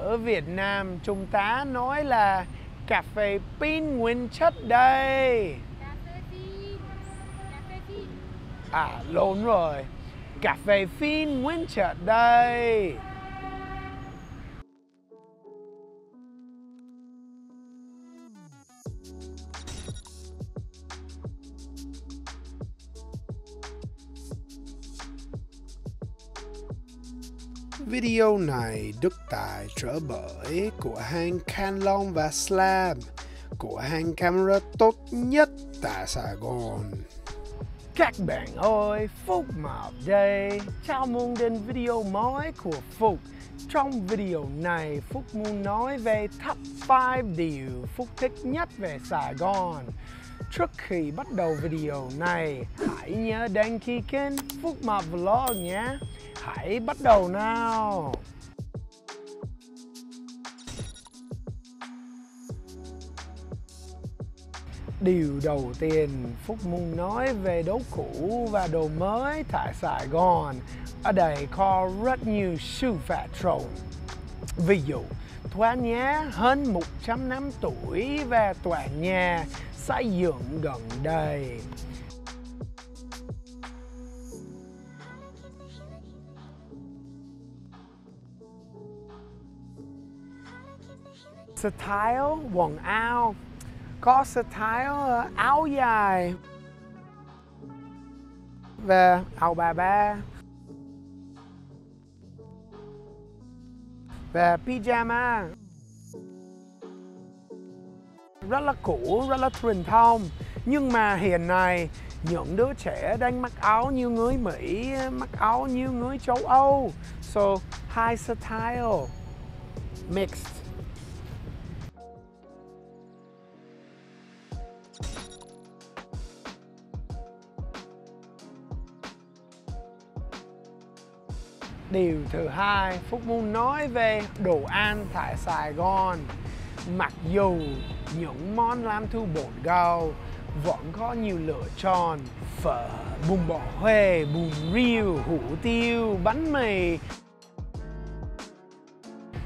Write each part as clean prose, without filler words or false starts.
ở Việt Nam chúng ta nói là cà phê phin nguyên chất đây. Cà phê phin. Cà phê phin. À, lộn rồi. Cà phê phin nguyên chất đây. Video này được tài trợ bởi cửa hàng Canon và Slam, cửa hàng camera tốt nhất tại Sài Gòn. Các bạn ơi, Phúc Mập đây. Chào mừng đến video mới của Phúc. Trong video này, Phúc muốn nói về top 5 điều Phúc thích nhất về Sài Gòn. Trước khi bắt đầu video này, hãy nhớ đăng ký kênh Phúc Mập Vlog nhé. Hãy bắt đầu nào! Điều đầu tiên Phúc muốn nói về đồ cũ và đồ mới tại Sài Gòn. Ở đây có rất nhiều sự phát triển. Ví dụ, tòa nhà hơn 100 năm tuổi và tòa nhà xây dựng gần đây. Style quần áo, có style áo dài và áo bà ba và pyjama. Rất là cũ, rất là truyền thống. Nhưng mà hiện nay những đứa trẻ đang mặc áo như người Mỹ, mặc áo như người châu Âu. So, hai style mixed. Điều thứ hai, Phúc muốn nói về đồ ăn tại Sài Gòn. Mặc dù những món làm từ bột gạo vẫn có nhiều lựa chọn: phở, bún bò Huế, bún riêu, hủ tiếu, bánh mì,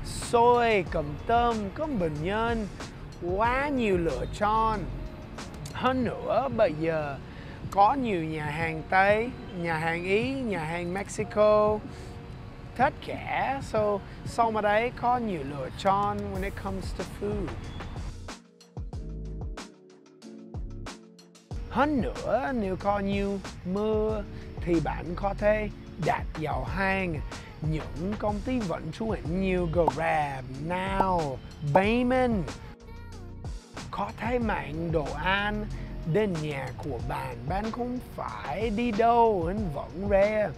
xôi, cơm tôm, cơm bình nhân, quá nhiều lựa chọn. Hơn nữa bây giờ có nhiều nhà hàng Tây, nhà hàng Ý, nhà hàng Mexico, tất cả. Sau mà đấy có nhiều lựa chọn when it comes to food. Hơn nữa, nếu có nhiều mưa thì bạn có thể đặt giao hàng. Những công ty vận chuyển nhiều Grab, Now, Payment có thể mang đồ ăn đến nhà của bạn. Bạn không phải đi đâu, vẫn rẻ.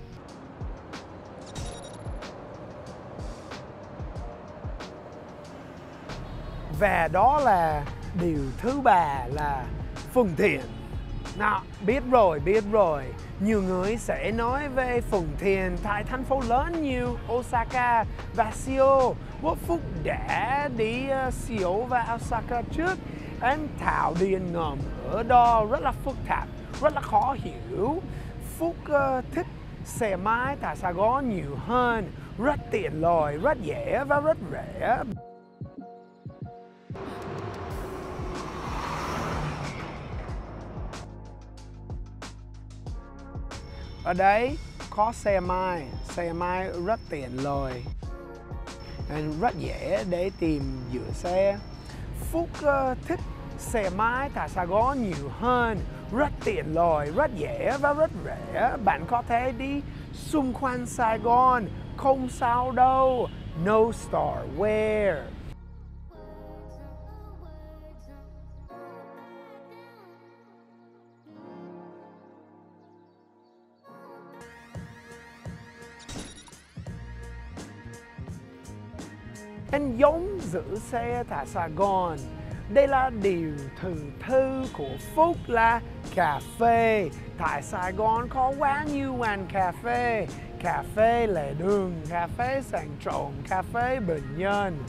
Và đó là điều thứ ba là phương tiện. Nào, biết rồi. Nhiều người sẽ nói về phương tiện tại thành phố lớn như Osaka và Seoul. Phúc đã đi Seoul và Osaka trước. Anh thạo điện ngầm ở đó rất là phức tạp, rất là khó hiểu. Phúc thích xe máy tại Sài Gòn nhiều hơn. Rất tiện lợi, rất dễ và rất rẻ. Ở đấy có xe máy rất tiện lợi, rất dễ để tìm giữ xe. Phúc thích xe máy tại Sài Gòn nhiều hơn, rất tiện lợi, rất dễ và rất rẻ. Bạn có thể đi xung quanh Sài Gòn, không sao đâu. No Star Wear. Anh giống giữ xe tại Sài Gòn. Đây là điều thứ tư của Phúc là cà phê. Tại Sài Gòn có quá nhiều quán cà phê. Cà phê lề đường, cà phê sang trọng, cà phê bình nhân.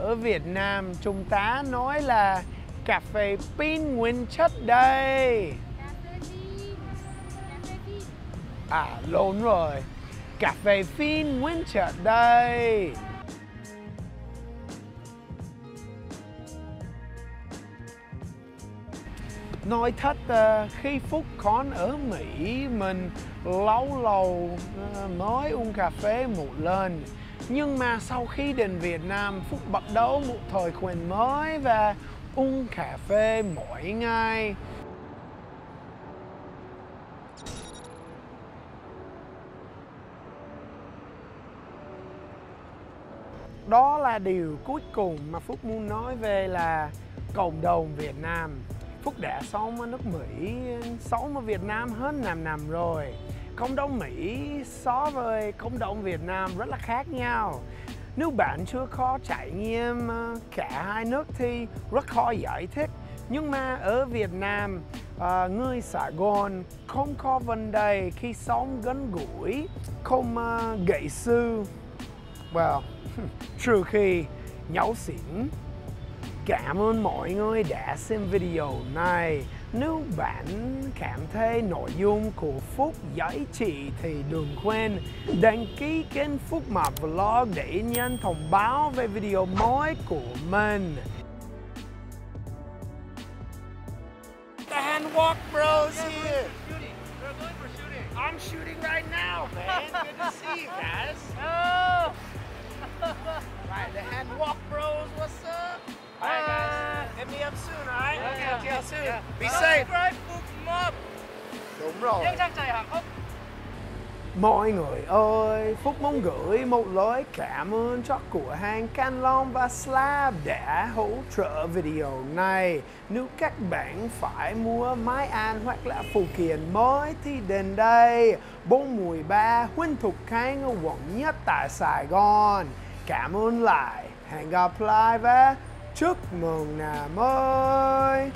ở Việt Nam chúng ta nói là cà phê phin nguyên chất đây. Cà phê phin. Cà phê phin. À, lộn rồi. Cà phê phin nguyên chất đây. Nói thật, khi Phúc còn ở Mỹ, mình lâu lâu mới uống cà phê một lần. Nhưng mà sau khi đến Việt Nam, Phúc bắt đầu một thói quen mới và uống cà phê mỗi ngày. Đó là điều cuối cùng mà Phúc muốn nói về là cộng đồng Việt Nam. Phúc đã sống ở nước Mỹ, sống ở Việt Nam hơn 5 năm rồi. Cộng đồng Mỹ so với cộng đồng Việt Nam rất là khác nhau. Nếu bạn chưa có trải nghiệm cả hai nước thì rất khó giải thích. Nhưng mà ở Việt Nam, người Sài Gòn không có vấn đề khi sống gần gũi, không gây sự. Well, trừ khi nhậu xỉn. Cảm ơn mọi người đã xem video này. Nếu bạn cảm thấy nội dung của Phúc giải trí thì đừng quên đăng ký kênh Phúc Mập Vlog để nhận thông báo về video mới của mình. The Handwalk Bros here. We're going for shooting. I'm shooting right now, man. Good to see you guys. Oh! Right, the Handwalk Bros, what's up? Alright guys, hit me up soon, alright? Okay, Talk to y'all soon. yeah. Be safe. Subscribe Phúc Mập. Đúng rồi. Nhân trang trại hạng Phúc. Mọi người ơi, Phúc muốn gửi một lời cảm ơn cho cửa hàng Can Long và Slab đã hỗ trợ video này. Nếu các bạn phải mua máy ăn hoặc là phụ kiện mới thì đến đây 413 Huỳnh Thục Khang ở quận Nhất tại Sài Gòn. Cảm ơn lại, hẹn gặp lại và chúc mừng năm mới.